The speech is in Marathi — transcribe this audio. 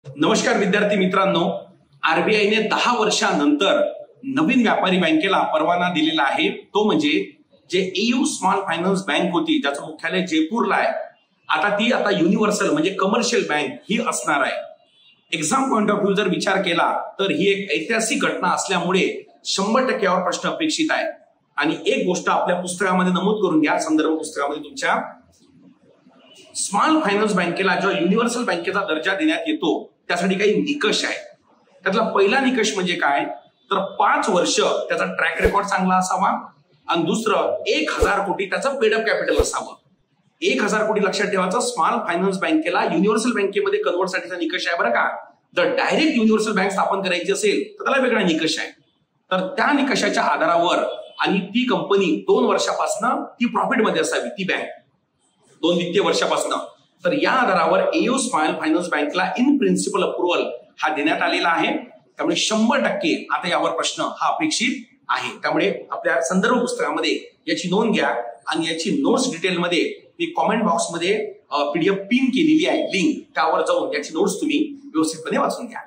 नमस्कार विद्यार्थी मित्रांनो, आरबीआयने 10 वर्षानंतर नवीन व्यापारी बँकेला परवाना दिलेला आहे। तो म्हणजे जे एयू स्मॉल फायनान्स बँक होती, ज्याचं मुख्यालय जयपूरला आहे, आता ती युनिव्हर्सल म्हणजे कमर्शियल बँक ही असणार आहे। एक्झाम पॉइंट ऑफ व्ह्यू जर विचार केला तर ही एक ऐतिहासिक घटना असल्यामुळे 100% यावर प्रश्न अपेक्षित आहे। आणि एक गोष्ट आपल्या पुस्तकामध्ये नमूद करून घ्या, संदर्भ पुस्तकामध्ये तुमच्या, स्मॉल फायनान्स बँकेला जो युनिव्हर्सल बँकेचा दर्जा देण्यात येतो त्यासाठी काही निकष आहे। त्यातला पहिला निकष म्हणजे काय तर 5 वर्ष त्याचा ट्रॅक रेकॉर्ड चांगला असावा आणि दुसरं 1000 कोटी त्याचं पेड अप कॅपिटल असावं। 1000 कोटी लक्षात ठेवायचं, स्मॉल फायनान्स बँकेला युनिव्हर्सल बँकेमध्ये कन्वर्ट साठीचा निकष आहे बरं का। जर डायरेक्ट युनिव्हर्सल बँक स्थापन करायची असेल तर त्याला वेगळा निकष आहे। तर त्या निकषाच्या आधारावर आणि ती कंपनी 2 वर्षापासून ती प्रॉफिट मध्ये असावी, ती बँक 2 वित्तीय वर्षापासून। तर या आधारावर एयू स्मॉल फायनान्स बँकला इन प्रिन्सिपल अप्रुव्हल हा देण्यात आलेला आहे। त्यामुळे 100% आता यावर प्रश्न हा अपेक्षित आहे। त्यामुळे आपल्या संदर्भ पुस्तकामध्ये याची नोंद घ्या आणि याची नोट्स डिटेलमध्ये मी कॉमेंट बॉक्समध्ये पीडीएफ पिन केलेली आहे लिंक, त्यावर जाऊन याची नोट्स तुम्ही व्यवस्थितपणे वाचून घ्या।